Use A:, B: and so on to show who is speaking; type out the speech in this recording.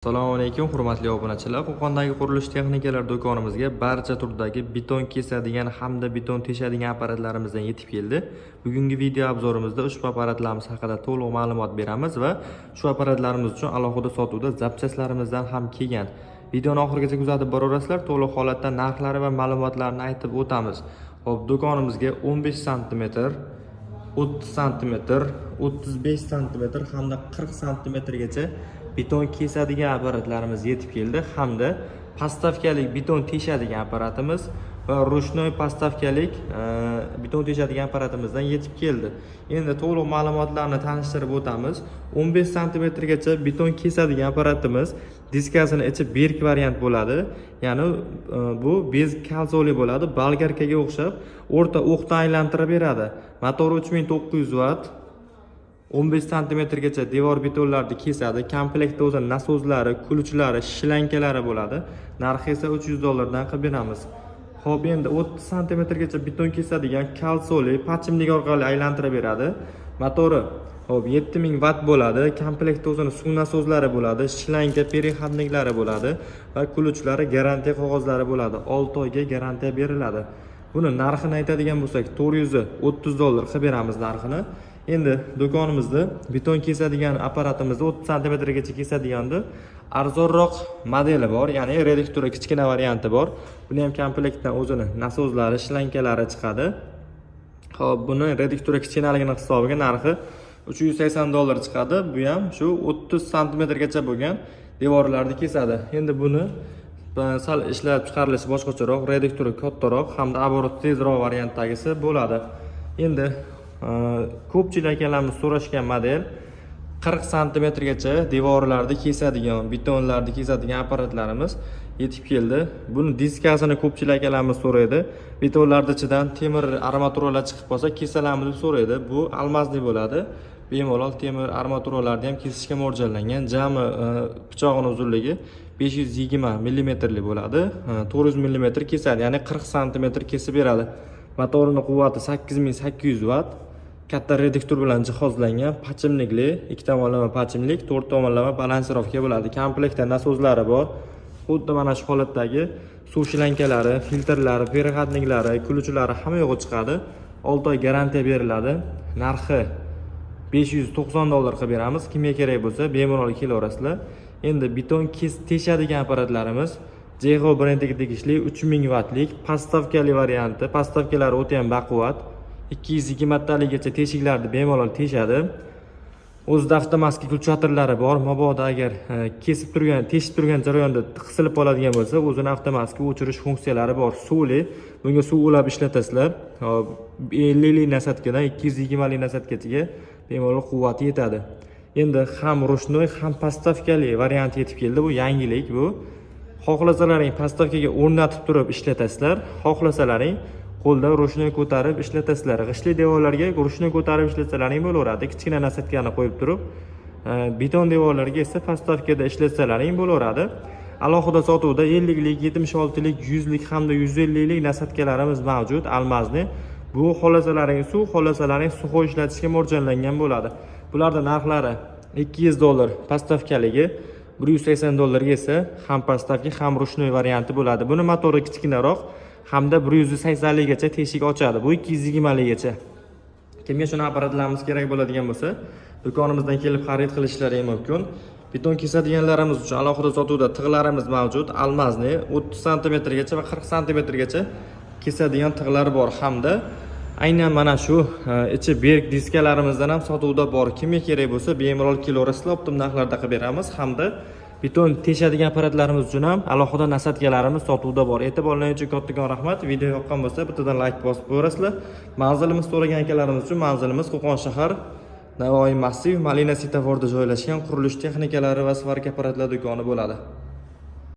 A: Assalomu alaykum hurmatli obunachilar. Qo'qondagi qurilish texnikalar do'konimizga barcha turdagi beton kesadigan hamda beton teshadigan apparatlarimizdan yetib keldi. Bugungi video obzorimizda ushbu apparatlarimiz haqida to'liq ma'lumot beramiz va shu apparatlarimiz uchun alohida sotuvda zapchaslarimizdan ham kelgan. Videoni oxirigacha kuzatib boraverasizlar. To'liq holatda narxlari va ma'lumotlarni aytib o'tamiz. Xo'p, do'konimizga 15 sm, 30 sm, 35 sm hamda 40 sm gacha beton kesadigan apparatlarimiz yetib keldi hamda postavkalik beton teshadigan apparatimiz va ruchnoy postavkalik beton teshadigan apparatimizdan yetib keldi. Endi to'liq ma'lumotlarni tanishtirib o'tamiz. 15 sm gacha beton kesadigan apparatimiz diskasini ichi berk variant bo'ladi. Ya'ni bu bez kalsoli bo'ladi. Bolgarkaga o'xshab o'rta o'qdan aylantirib beradi. Motori 3900 vatt. 15 sm gacha devor betonlarni kesadi. Komplektda o'zi nasozlari, kulchlari, shlankalari bo'ladi. Narxi esa $300 dan qilib beramiz. Xo'p, endi 30 sm gacha beton kesadigan kalsoli pachimlik orqali aylantirib beradi. Motori 7000 vatt bo'ladi. Komplektda o'zining suv nasozlari bo'ladi, shlanka, perihodniklari bo'ladi va kulchlari garantiya qog'ozlari bo'ladi. 6 oyga garantiya beriladi. Buni narxini aytadigan bo'lsak, $430 qilib beramiz narxini. Endi do'konimizda beton kesadigan apparatimizni 30 sm gacha kesadiganda arzonroq modeli bor, ya'ni reduktori kichkina varianti bor. Buni ham komplektdan o'zini nasozlari, shlankalari chiqadi. Xo'p, buni reduktori kichkinaligini hisobiga narxi $380 chiqadi. Bu ham shu 30 sm gacha bo'lgan devorlarni kesadi. Endi buni sal ishlab chiqarilishi boshqacharoq, reduktori kattaroq hamda оборот tezroq variantdagisi bo'ladi. Endi ko'pchilik akalarimiz so'rashgan model 40 sm gacha devorlarni kesadigan, betonlarni kesadigan apparatlarimiz yetib keldi. Buni diskasini ko'pchilik akalarimiz so'raydi. Betonlarning ichidan temir armaturalar chiqib qolsa kesalarmiz deb so'raydi. Bu almazli bo'ladi. Bemalol temir armaturalarni ham kesishga mo'ljallangan. Jami pichog'ining uzunligi 520 mm bo'ladi. 400 mm kesadi, ya'ni 40 sm kesib beradi. Motorining quvvati 8800 vatt. Katta reduktor bilan jihozlangan, pachimlikli, ikki tomonlama pachimlik, 4 tomonlama balansirovka bo'ladi. Komplektda nasozlari bor. Xuddi mana shu holatdagi suv shlankalari, filtrlari, perihodniklari, kulchlari hamma yo'g'i chiqadi. 6 oy garantiya beriladi. Narxi $590 qilib beramiz. Kimga kerak bo'lsa bemalol kelaverasizlar. Endi beton teshadigan apparatlarimiz JEGO brendiga tegishli 3000 vattlik postavkali varianti. Postavkalari o'ta ham baquvvat. 220 taligacha teshiklarni bemalol teshadi. O'zida avtomatik kulchatorlari bor. Mabodo agar teshib turgan jarayonda qisilib qoladigan bo'lsa, o'zini avtomatik o'chirish funksiyalari bor. Suvli, bunga suv ulab ishlatasizlar. 50 lik nasatkadan 220 lik nasatkachaga bemalol quvvati yetadi. Endi ham ruchnoy, ham postavkali variant yetib keldi. Bu yangilik bu. Xohlasalaring postavkaga o'rnatib turib ishlatasizlar, xohlasalaring qo'lda ruchnoy ko'tarib ishlatasizlar. G'ishli devorlarga ruchnoy ko'tarib ishlasalaring bo'laveradi. Kichkina nasatkani qo'yib turib, beton devorlarga esa postavkada ishlasalaring bo'laveradi. Alohida sotuvda 50 lik, 76 lik, 100 lik hamda 150 lik nasatkalarimiz mavjud, almazni. Bu xohlasalaring suv ishlatishga mo'ljallangan bo'ladi. Bularning narxlari $200 postavkaligi, $180 esa ham postavka, ham ruchnoy varianti bo'ladi. Buni motori kichkinaroq hamda 180 likgacha teshik ochadi. Bu 220 likgacha. Kimga shuni apparatlarimiz kerak bo'ladigan bo'lsa, do'konimizdan kelib xarid qilishlari mumkin. Beton kesadiganlarimiz uchun alohida sotuvda tig'larimiz mavjud. Almazni 30 sm gacha va 40 sm gacha kesadigan tig'lari bor hamda aynan mana shu ichi berk diskalarimizdan ham sotuvda bor. Kimga kerak bo'lsa bemalol kelaverasizlar, optim narxlarda qilib beramiz hamda beton teshadigan apparatlarimiz uchun ham alohida nasatkalarimiz sotuvda bor. E'tiborlaringiz uchun kattakon rahmat. Video yoqqan bo'lsa bittadan like bosib qo'yasizlar. Manzilimiz so'ragan akalarimiz uchun manzilimiz Qo'qon shahar Navoiy massiv Malina svetoforida joylashgan qurilish texnikalari va svarka apparatlar do'koni bo'ladi.